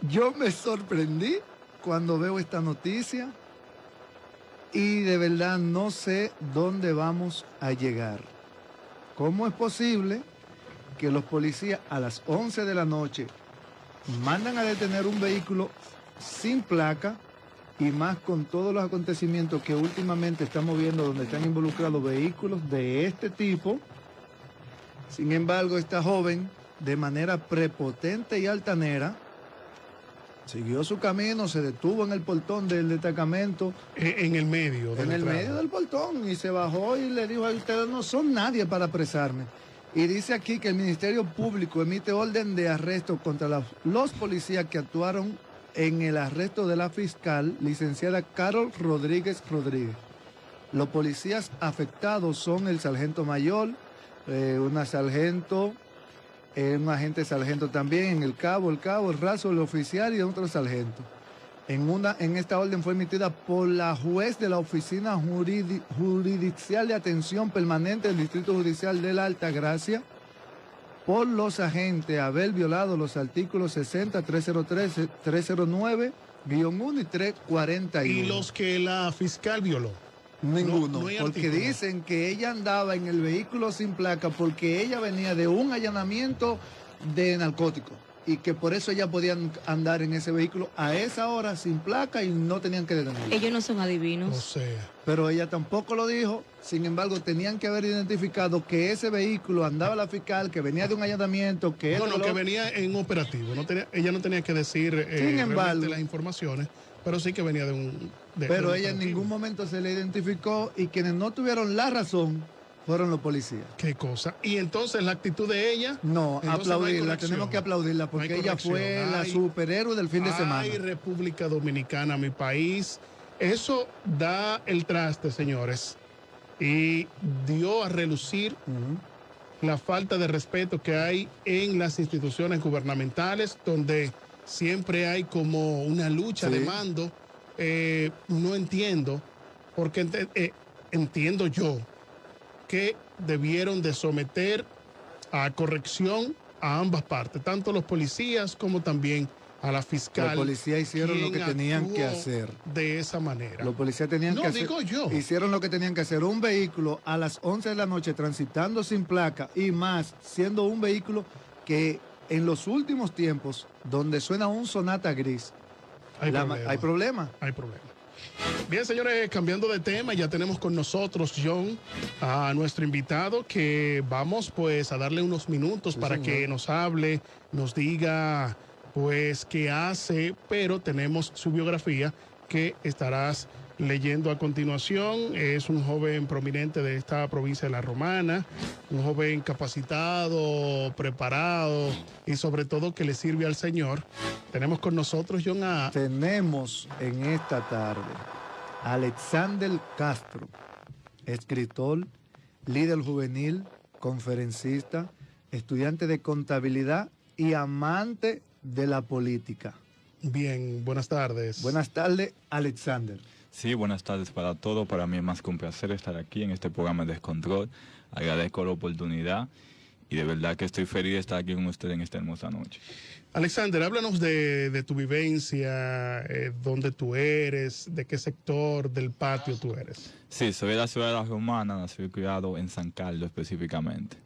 Yo me sorprendí cuando veo esta noticia y de verdad no sé dónde vamos a llegar. ¿Cómo es posible que los policías a las 11 de la noche mandan a detener un vehículo sin placa y más con todos los acontecimientos que últimamente estamos viendo donde están involucrados vehículos de este tipo? Sin embargo, esta joven, de manera prepotente y altanera, siguió su camino, se detuvo en el portón del destacamento. En el medio. En el medio del portón, y se bajó y le dijo: ustedes no son nadie para apresarme. Y dice aquí que el Ministerio Público emite orden de arresto contra los policías que actuaron en el arresto de la fiscal, licenciada Carol Rodríguez Rodríguez. Los policías afectados son el sargento mayor, una sargento, un agente sargento también, el cabo, el raso, el oficial y otro sargento. En esta orden fue emitida por la juez de la Oficina Jurisdiccional de Atención Permanente del Distrito Judicial de la Altagracia por los agentes haber violado los artículos 60, 303, 309-1 y 341. ¿Y los que la fiscal violó? Ninguno, no hay porque artículo. dicen que ella andaba en el vehículo sin placa porque ella venía de un allanamiento de narcóticos y que por eso ella podía andar en ese vehículo a esa hora sin placa y no tenían que detenerla. Ellos no son adivinos. O sea, Pero ella tampoco lo dijo. Sin embargo, tenían que haber identificado que ese vehículo andaba la fiscal, que venía de un allanamiento, que bueno, que venía en operativo. Ella no tenía que decir Sin embargo, realmente las informaciones, pero sí que venía de un... pero de un ella en operativo. ningún momento se le identificó y quienes no tuvieron la razón fueron los policías. Qué cosa. Y entonces la actitud de ella... No, entonces no hay aplaudirla, corrección. tenemos que aplaudirla porque No hay ella corrección. fue la Ay, superhéroe del fin de semana. Ay, República Dominicana, mi país. Eso da el traste, señores. Y dio a relucir la falta de respeto que hay en las instituciones gubernamentales, donde siempre hay como una lucha Sí. de mando. No entiendo, porque entiendo yo que debieron de someter a corrección a ambas partes, tanto los policías como también a la fiscal. Los policías hicieron lo que quien tenían que actuó hacer. de esa manera. Los policías tenían No, que hacer, digo yo. hicieron lo que tenían que hacer. Un vehículo a las 11 de la noche transitando sin placa y más, siendo un vehículo que en los últimos tiempos, donde suena un Sonata gris, hay problema. Hay problema. Bien, señores, cambiando de tema, ya tenemos con nosotros, John, a nuestro invitado, que vamos pues a darle unos minutos para señor, que nos hable, nos diga pues qué hace, pero tenemos su biografía que estarás leyendo a continuación. Es un joven prominente de esta provincia de La Romana, un joven capacitado, preparado y sobre todo que le sirve al Señor. Tenemos con nosotros, John, Tenemos en esta tarde a Alexander Castro, escritor, líder juvenil, conferencista, estudiante de contabilidad y amante de la política. Bien, buenas tardes. Buenas tardes, Alexander. Sí, buenas tardes para todos. Para mí es más que un placer estar aquí en este programa de Descontrol. Agradezco la oportunidad y de verdad que estoy feliz de estar aquí con ustedes en esta hermosa noche. Alexander, háblanos de tu vivencia, dónde tú eres, de qué sector del patio tú eres. Sí, soy de la ciudad de La Romana, nací y criado en San Carlos específicamente.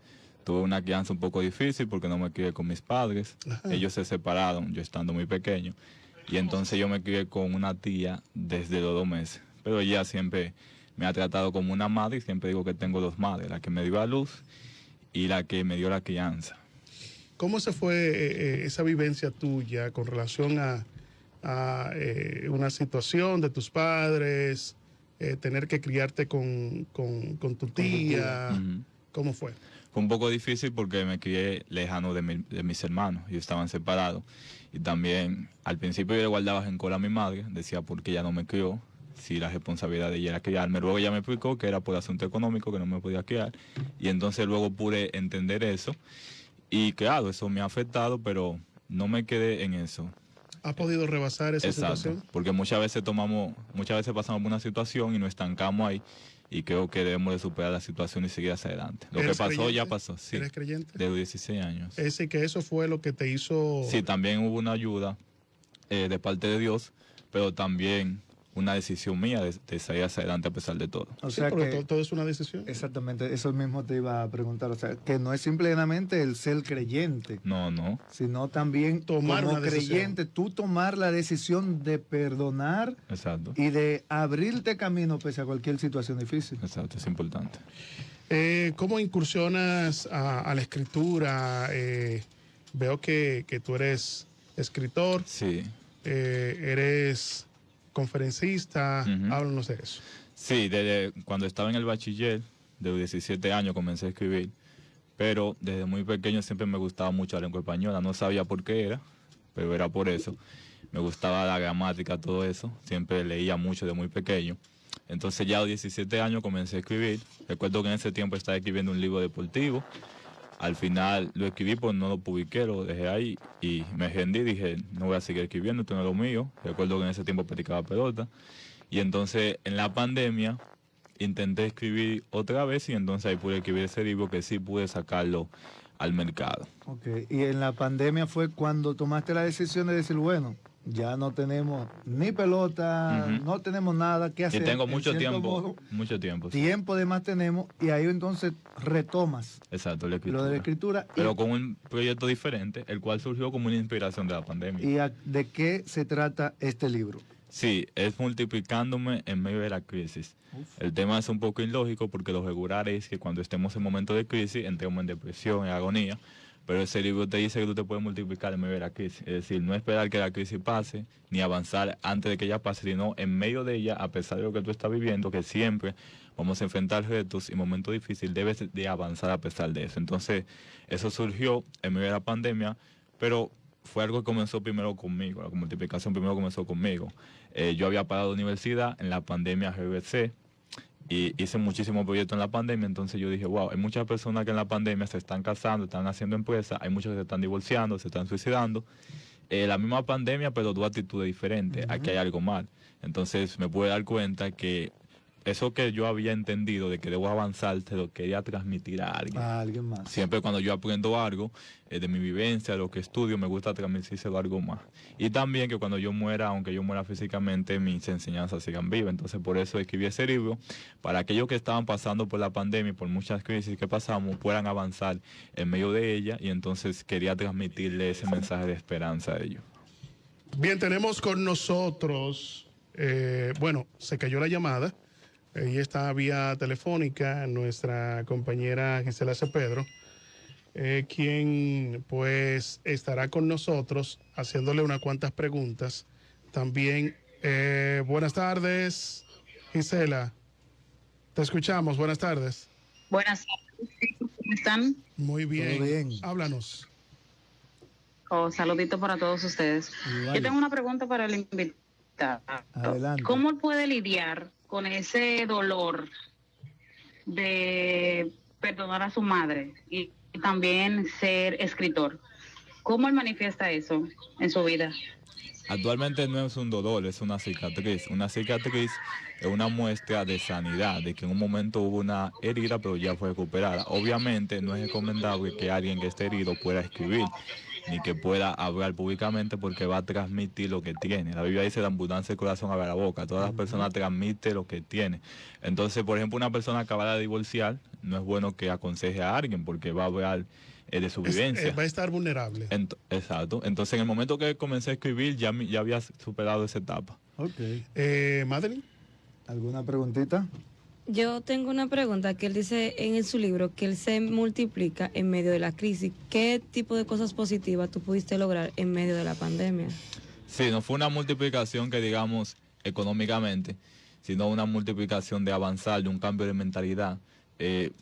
Tuve una crianza un poco difícil porque no me crié con mis padres. Ajá. Ellos se separaron, yo estando muy pequeño. Y entonces yo me crié con una tía desde los 2 meses. Pero ella siempre me ha tratado como una madre y siempre digo que tengo 2 madres, la que me dio a luz y la que me dio la crianza. ¿Cómo se fue esa vivencia tuya con relación a una situación de tus padres, tener que criarte con tu tía? Ujú. ¿Cómo fue? Fue un poco difícil porque me crié lejano de mis hermanos, ellos estaban separados. Y también al principio yo le guardaba rencor a mi madre, decía porque ella no me crió, si la responsabilidad de ella era criarme. Luego ella me explicó que era por asunto económico que no me podía criar. Y entonces luego pude entender eso. Y claro, eso me ha afectado, pero no me quedé en eso. ¿Has podido rebasar esa situación? Porque muchas veces pasamos por una situación y nos estancamos ahí. Y creo que debemos de superar la situación y seguir hacia adelante. Lo que ¿Eres pasó creyente? ya pasó, sí. ¿Eres creyente? De los 16 años. Ese que eso fue lo que te hizo... Sí, también hubo una ayuda de parte de Dios, pero también una decisión mía de salir hacia adelante a pesar de todo. O Sí, sea porque que, todo es una decisión. exactamente, eso mismo te iba a preguntar. O sea, que no es simplemente el ser creyente, No, no, sino también Tomar como una decisión. creyente, tú tomar la decisión de perdonar exacto, y de abrirte camino pese a cualquier situación difícil. exacto, es importante. ¿Cómo incursionas a la escritura? Veo que tú eres escritor, Sí, eres conferencista, Ujú. háblanos de eso. sí, desde cuando estaba en el bachiller, de los 17 años comencé a escribir, pero desde muy pequeño siempre me gustaba mucho la lengua española, no sabía por qué era, pero era por eso. Me gustaba la gramática, todo eso, siempre leía mucho de muy pequeño. Entonces ya a los 17 años comencé a escribir. Recuerdo que en ese tiempo estaba escribiendo un libro deportivo. Al final lo escribí, pues no lo publiqué, lo dejé ahí y me rendí. Dije, no voy a seguir escribiendo, esto no es lo mío. Recuerdo que en ese tiempo practicaba pelota. Y entonces en la pandemia intenté escribir otra vez y entonces ahí pude escribir ese libro que sí pude sacarlo al mercado. Ok, y en la pandemia fue cuando tomaste la decisión de decir, bueno, ya no tenemos ni pelota, Ujú. no tenemos nada que Y hacer. tengo en mucho cierto tiempo, modo, mucho tiempo. Sí. tiempo de más tenemos, y ahí entonces retomas Exacto, la lo escritura. de la escritura. Pero con un proyecto diferente, el cual surgió como una inspiración de la pandemia. ¿De qué se trata este libro? Sí, es multiplicándome en medio de la crisis. El tema es un poco ilógico porque lo regular es que cuando estemos en momentos de crisis entremos en depresión, en agonía, pero ese libro te dice que tú te puedes multiplicar en medio de la crisis. Es decir, no esperar que la crisis pase, ni avanzar antes de que ella pase, sino en medio de ella, a pesar de lo que tú estás viviendo, que siempre vamos a enfrentar retos y momentos difíciles, debes de avanzar a pesar de eso. Entonces, eso surgió en medio de la pandemia, pero fue algo que comenzó primero conmigo, la multiplicación primero comenzó conmigo. Yo había parado de universidad, en la pandemia regresé y hice muchísimos proyectos en la pandemia, entonces yo dije, wow, hay muchas personas que en la pandemia se están casando, están haciendo empresas, hay muchos que se están divorciando, se están suicidando. La misma pandemia, pero dos actitudes diferentes, aquí hay algo mal. Entonces me pude dar cuenta que eso que yo había entendido de que debo avanzar, se lo quería transmitir a alguien. A alguien más. Siempre cuando yo aprendo algo de mi vivencia, de lo que estudio, me gusta transmitírselo a algo más. Y también que cuando yo muera, aunque yo muera físicamente, mis enseñanzas sigan vivas. Entonces por eso escribí ese libro, para aquellos que estaban pasando por la pandemia y por muchas crisis que pasamos, puedan avanzar en medio de ella, y entonces quería transmitirle ese mensaje de esperanza a ellos. Bien, tenemos con nosotros, bueno, se cayó la llamada, y está vía telefónica nuestra compañera Gisela Cepedro, quien pues estará con nosotros haciéndole unas cuantas preguntas. También, buenas tardes, Gisela. Te escuchamos, buenas tardes. Buenas tardes, ¿cómo están? Muy bien. Todo bien. Háblanos. Saludito para todos ustedes. Igual. Yo tengo una pregunta para el invitado. Adelante. ¿Cómo él puede lidiar con ese dolor de perdonar a su madre y también ser escritor? ¿Cómo él manifiesta eso en su vida? Actualmente no es un dolor, es una cicatriz. Una cicatriz es una muestra de sanidad, de que en un momento hubo una herida, pero ya fue recuperada. Obviamente no es recomendable que alguien que esté herido pueda escribir, ni que pueda hablar públicamente, porque va a transmitir lo que tiene. La Biblia dice, la abundancia del corazón abre la boca. Todas las personas transmiten lo que tienen. Entonces, por ejemplo, una persona acabada de divorciar, no es bueno que aconseje a alguien, porque va a hablar de su vivencia. Va a estar vulnerable. Exacto. Entonces, en el momento que comencé a escribir, ya había superado esa etapa. Ok. Madeline. ¿Alguna preguntita? Yo tengo una pregunta que él dice en su libro que él se multiplica en medio de la crisis. ¿Qué tipo de cosas positivas tú pudiste lograr en medio de la pandemia? Sí, no fue una multiplicación que digamos económicamente, sino una multiplicación de avanzar, de un cambio de mentalidad.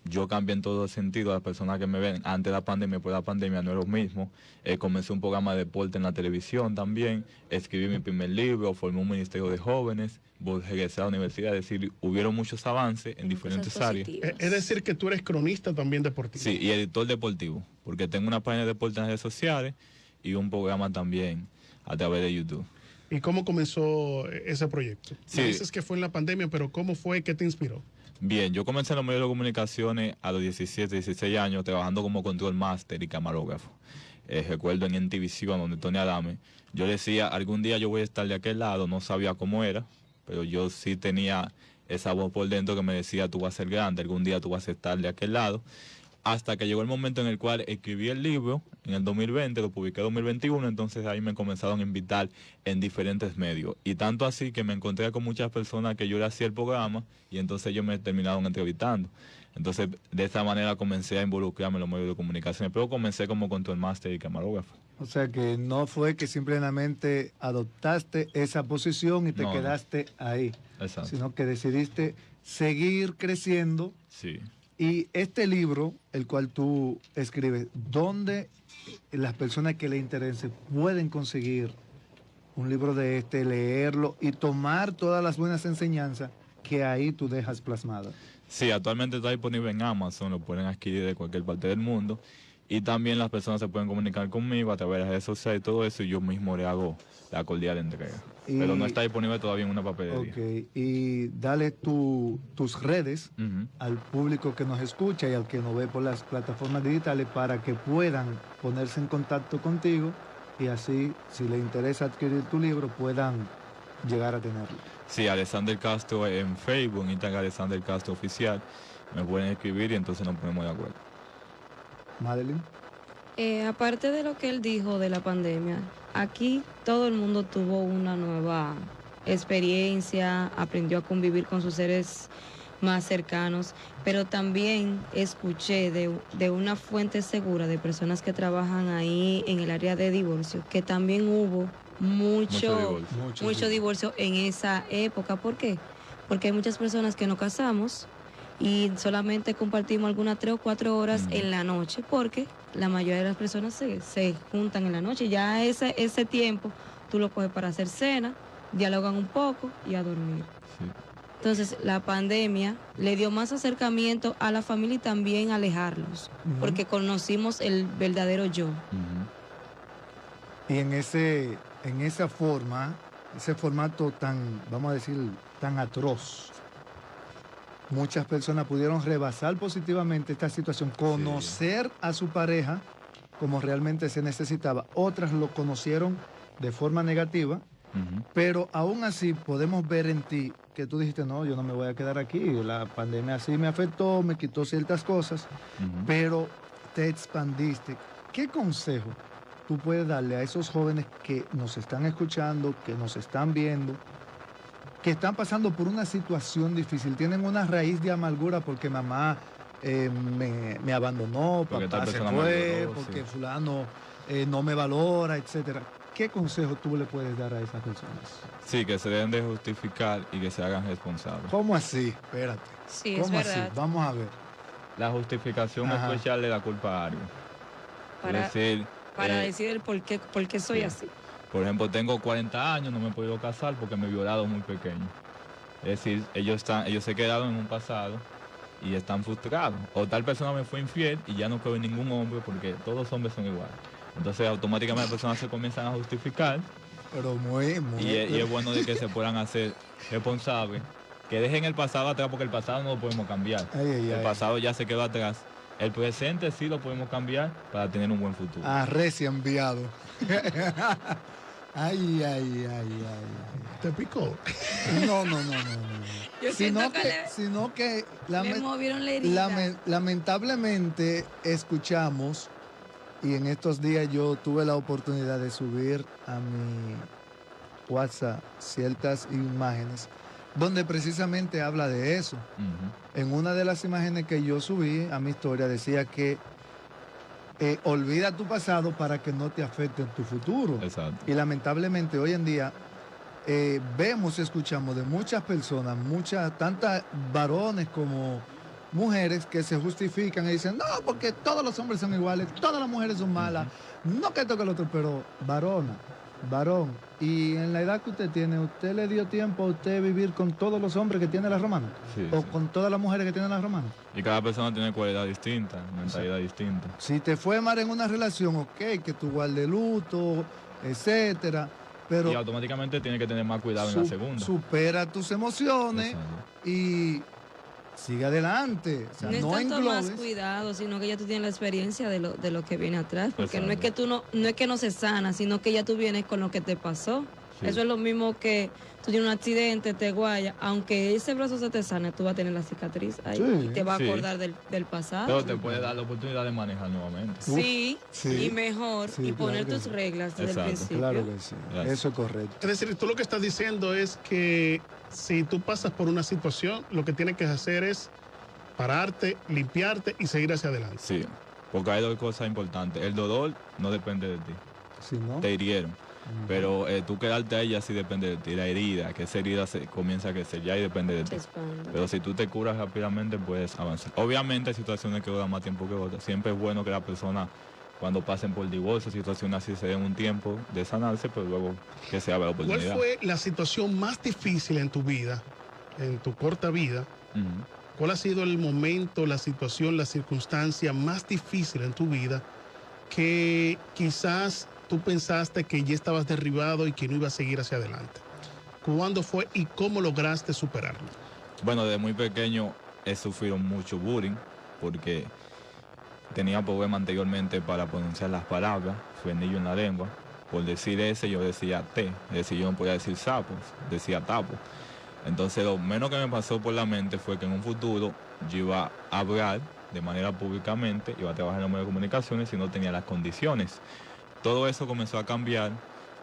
Yo cambié en todo sentido. Las personas que me ven antes de la pandemia, después de la pandemia, no es lo mismo. Comencé un programa de deporte en la televisión también, escribí mi primer libro, formé un ministerio de jóvenes, regresé a la universidad. Es decir, hubieron muchos avances en diferentes Cosas áreas. positivas. Es decir, que tú eres cronista también deportivo. Sí, y editor deportivo, porque tengo una página de deporte en las redes sociales y un programa también a través de YouTube. ¿Y cómo comenzó ese proyecto? Sí. Me dices que fue en la pandemia, pero ¿cómo fue? ¿Qué te inspiró? Bien, yo comencé en los medios de comunicaciones a los 17, 16 años, trabajando como control máster y camarógrafo. recuerdo en NTVision, donde Tony Adame, yo decía, algún día yo voy a estar de aquel lado, no sabía cómo era, pero yo sí tenía esa voz por dentro que me decía, tú vas a ser grande, algún día tú vas a estar de aquel lado, hasta que llegó el momento en el cual escribí el libro, en el 2020, lo publiqué en 2021, entonces ahí me comenzaron a invitar en diferentes medios, y tanto así que me encontré con muchas personas que yo le hacía el programa, y entonces ellos me terminaron entrevistando. Entonces, de esta manera comencé a involucrarme en los medios de comunicación, pero comencé como control master y camarógrafo. O sea que no fue que simplemente adoptaste esa posición y te No, quedaste ahí, Exacto. sino que decidiste seguir creciendo. Sí. Y este libro, el cual tú escribes, ¿dónde las personas que le interesen pueden conseguir un libro de este, leerlo y tomar todas las buenas enseñanzas que ahí tú dejas plasmadas? Sí, actualmente está disponible en Amazon, lo pueden adquirir de cualquier parte del mundo. Y también las personas se pueden comunicar conmigo a través de las redes sociales y todo eso, y yo mismo le hago la cordial entrega. Pero no está disponible todavía en una papelería. Ok, y dale tus redes Ujú. al público que nos escucha y al que nos ve por las plataformas digitales para que puedan ponerse en contacto contigo y así, si les interesa adquirir tu libro, puedan llegar a tenerlo. Sí, Alexander Castro en Facebook, en Instagram Alexander Castro Oficial. Me pueden escribir y entonces nos ponemos de acuerdo. Madeline. Aparte de lo que él dijo de la pandemia, aquí todo el mundo tuvo una nueva experiencia, aprendió a convivir con sus seres más cercanos, pero también escuché de una fuente segura de personas que trabajan ahí en el área de divorcio, que también hubo mucho divorcio en esa época. ¿Por qué? Porque hay muchas personas que nos casamos y solamente compartimos algunas 3 o 4 horas en la noche, porque la mayoría de las personas se juntan en la noche. Ya ese tiempo tú lo coges para hacer cena, dialogan un poco y a dormir. Sí. Entonces la pandemia le dio más acercamiento a la familia y también alejarlos, porque conocimos el verdadero yo. Ujú. Y en esa forma, ese formato tan, vamos a decir, tan atroz, muchas personas pudieron rebasar positivamente esta situación, conocer a su pareja como realmente se necesitaba. Otras lo conocieron de forma negativa, pero aún así podemos ver en ti que tú dijiste, no, yo no me voy a quedar aquí, la pandemia sí me afectó, me quitó ciertas cosas, pero te expandiste. ¿Qué consejo tú puedes darle a esos jóvenes que nos están escuchando, que nos están viendo, que están pasando por una situación difícil, tienen una raíz de amargura porque mamá me abandonó, Porque papá tal se persona fue, me violó, porque sí. fulano no me valora, etcétera? ¿Qué consejo tú le puedes dar a esas personas? Sí, que se deben de justificar y que se hagan responsables. ¿Cómo así? Espérate. Sí, es ¿Cómo así? verdad. Vamos a ver. La justificación Ajá. es echarle la culpa a algo. Para- Es decir, Decir el por qué soy sí. así. Por ejemplo, tengo 40 años, no me he podido casar porque me violaron muy pequeño. Es decir, ellos se quedaron en un pasado y están frustrados. O tal persona me fue infiel y ya no creo en ningún hombre porque todos los hombres son iguales. Entonces automáticamente las personas se comienzan a justificar Pero muy. y es bueno de que se puedan hacer responsables, que dejen el pasado atrás porque el pasado no lo podemos cambiar. Ay, ay, El ay. pasado ya se quedó atrás. El presente sí lo podemos cambiar para tener un buen futuro. Arreci enviado. Ay, ay, ay, ay, ¿Te picó? ay. No. Yo siento Sino que le movieron la herida. lamentablemente escuchamos, y en estos días yo tuve la oportunidad de subir a mi WhatsApp ciertas imágenes donde precisamente habla de eso. Ujú. En una de las imágenes que yo subí a mi historia decía que olvida tu pasado para que no te afecte en tu futuro. Exacto. Y lamentablemente hoy en día vemos y escuchamos de muchas personas, tantas varones como mujeres que se justifican y dicen, no, porque todos los hombres son iguales, todas las mujeres son malas, no que toque el otro, pero varón, y en la edad que usted tiene, ¿usted le dio tiempo a usted vivir con todos los hombres que tiene la romana? Sí, ¿O sí. con todas las mujeres que tienen la romana? Y cada persona tiene cualidad distinta, mentalidad distinta. Si te fue mal en una relación, ok, que tú guardes luto, etcétera, pero Y automáticamente tiene que tener más cuidado en la segunda. supera tus emociones Exacto. y sigue adelante. O sea, No es no tanto más englobes. cuidado, sino que ya tú tienes la experiencia de lo que viene atrás. Porque no es Exacto. que no es que no se sana, sino que ya tú vienes con lo que te pasó. Sí. Eso es lo mismo que tú tienes un accidente, te guayas, aunque ese brazo se te sane, tú vas a tener la cicatriz ahí Sí, y te vas a sí. acordar del pasado. Pero te puede dar la oportunidad de manejar nuevamente. Sí, sí. y mejor, Sí, y claro poner que tus sí. reglas desde el Exacto. principio. Claro que sí. Gracias. Eso es correcto. Es decir, tú lo que estás diciendo es que si tú pasas por una situación, lo que tienes que hacer es pararte, limpiarte y seguir hacia adelante. Sí, porque hay dos cosas importantes. El dolor no depende de ti. Si no, Te hirieron. Pero tú quedarte ahí ya sí depende de ti. La herida, que esa herida comienza a crecer, ya ahí depende de Se ti. expande. Pero si tú te curas rápidamente, puedes avanzar. Obviamente hay situaciones que duran más tiempo que otras. Siempre es bueno que la persona, cuando pasen por divorcio, situaciones así, se den un tiempo de sanarse, pero luego que se abra la ¿Cuál oportunidad. fue la situación más difícil en tu vida, en tu corta vida? Ujú. ¿Cuál ha sido el momento, la situación, la circunstancia más difícil en tu vida que quizás tú pensaste que ya estabas derribado y que no ibas a seguir hacia adelante? ¿Cuándo fue y cómo lograste superarlo? Bueno, desde muy pequeño he sufrido mucho bullying porque tenía problemas anteriormente para pronunciar las palabras, frenillo en la lengua. Por decir ese yo decía T, es decir, yo no podía decir sapos, decía tapo. Entonces lo menos que me pasó por la mente fue que en un futuro yo iba a hablar de manera públicamente, iba a trabajar en los medios de comunicaciones y no tenía las condiciones. Todo eso comenzó a cambiar.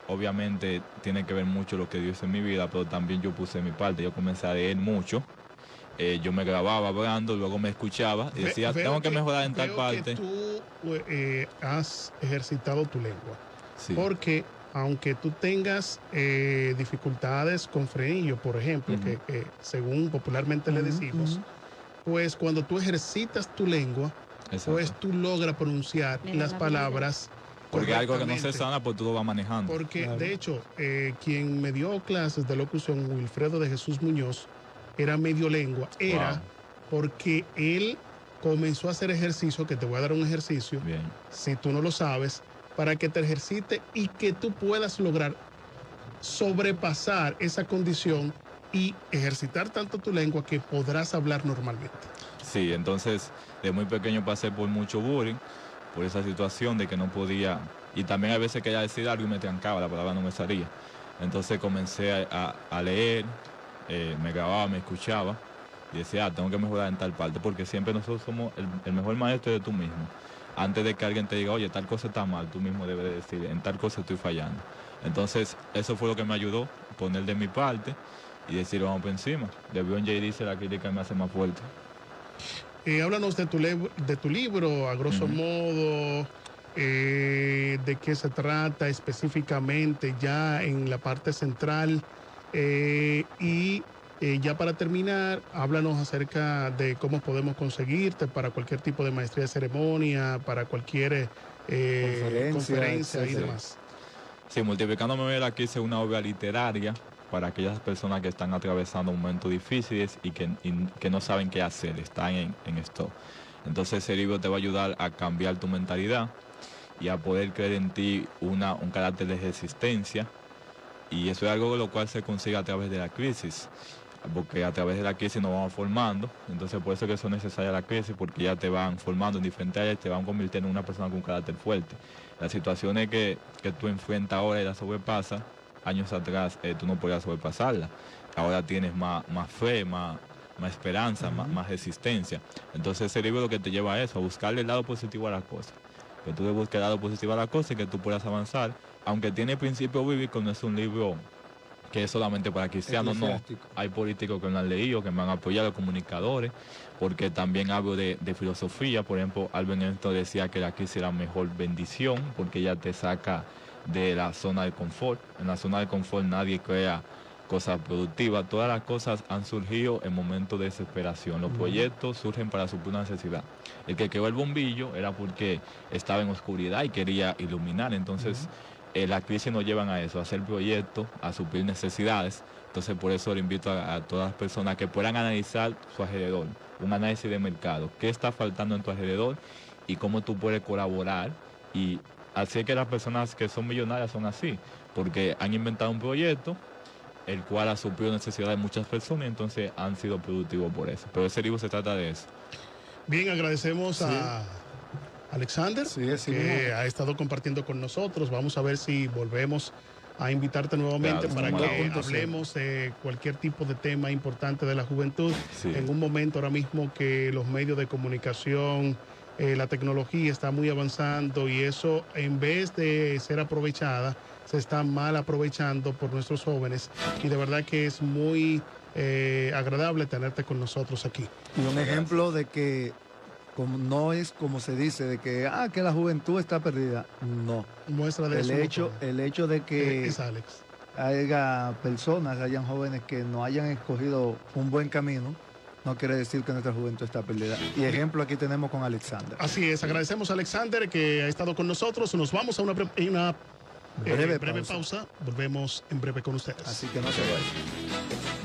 Obviamente tiene que ver mucho lo que Dios hizo en mi vida, pero también yo puse mi parte, yo comencé a leer mucho. Yo me grababa hablando, luego me escuchaba y decía, Veo tengo que mejorar en tal veo parte. que tú has ejercitado tu lengua. Sí. Porque aunque tú tengas dificultades con frenillo, por ejemplo, Ujú. que según popularmente le decimos, pues cuando tú ejercitas tu lengua, Exacto. pues tú logras pronunciar Le da las la palabras Porque algo que no se correctamente. sana, pues tú lo vas manejando. Porque Claro. de hecho, quien me dio clases de locución, Wilfredo de Jesús Muñoz, era medio lengua. Era Wow. porque él comenzó a hacer ejercicio, que te voy a dar un ejercicio, Bien. si tú no lo sabes, para que te ejercite y que tú puedas lograr sobrepasar esa condición y ejercitar tanto tu lengua que podrás hablar normalmente. Sí, entonces de muy pequeño pasé por mucho bullying, por esa situación de que no podía, y también a veces quería decir algo y me trancaba, la palabra no me salía. Entonces comencé a leer, me grababa, me escuchaba y decía, tengo que mejorar en tal parte, porque siempre nosotros somos el mejor maestro de tú mismo. Antes de que alguien te diga, oye, tal cosa está mal, tú mismo debes de decir, en tal cosa estoy fallando. Entonces eso fue lo que me ayudó, poner de mi parte y decir, vamos por encima. De J dice, la crítica me hace más fuerte. Háblanos de de tu libro, a grosso Ujú. modo, de qué se trata específicamente ya en la parte central. Ya para terminar, háblanos acerca de cómo podemos conseguirte para cualquier tipo de maestría de ceremonia, para cualquier conferencia y etcétera. demás. Sí, Multiplicándome Ver aquí es una obra literaria para aquellas personas que están atravesando momentos difíciles y que no saben qué hacer, están en esto. Entonces ese libro te va a ayudar a cambiar tu mentalidad y a poder creer en ti un carácter de resistencia. Y eso es algo lo cual se consigue a través de la crisis, porque a través de la crisis nos vamos formando. Entonces por eso es que son necesarias la crisis, porque ya te van formando en diferentes áreas, te van convirtiendo en una persona con un carácter fuerte. Las situaciones que tú enfrentas ahora y las sobrepasas, años atrás tú no podías sobrepasarlas. Ahora tienes más fe, más esperanza, más resistencia. Entonces ese libro lo que te lleva a eso, a buscarle el lado positivo a las cosas. Que tú le busques el lado positivo a las cosas y que tú puedas avanzar. Aunque tiene principio bíblico, no es un libro que es solamente para cristianos, no. Eclesiástico. Hay políticos que me han leído, que me han apoyado, comunicadores, porque también hablo de filosofía. Por ejemplo, Albert Einstein decía que la crisis era la mejor bendición, porque ella te saca de la zona de confort. En la zona de confort nadie crea cosas productivas. Todas las cosas han surgido en momentos de desesperación. Los proyectos surgen para suplir una necesidad. El que quedó el bombillo era porque estaba en oscuridad y quería iluminar. Entonces, las crisis nos llevan a eso, a hacer proyectos, a suplir necesidades. Entonces, por eso le invito a todas las personas que puedan analizar su alrededor, un análisis de mercado, qué está faltando en tu alrededor y cómo tú puedes colaborar. Y así es que las personas que son millonarias son así, porque han inventado un proyecto el cual ha suplido necesidades de muchas personas y entonces han sido productivos por eso. Pero ese libro se trata de eso. Bien, agradecemos a Alexander, que ha estado compartiendo con nosotros. Vamos a ver si volvemos a invitarte nuevamente para que hablemos de cualquier tipo de tema importante de la juventud. En un momento ahora mismo que los medios de comunicación, la tecnología está muy avanzando y eso, en vez de ser aprovechada, se está mal aprovechando por nuestros jóvenes, y de verdad que es muy agradable tenerte con nosotros aquí. Y un ejemplo de que no es como se dice, de que la juventud está perdida. No. Muestra de el hecho de que es Alex. haya personas, hayan jóvenes que no hayan escogido un buen camino, no quiere decir que nuestra juventud está perdida. Y ejemplo aquí tenemos con Alexander. Así es, agradecemos a Alexander que ha estado con nosotros. Nos vamos a una breve pausa. Volvemos en breve con ustedes. Así que no se vayan.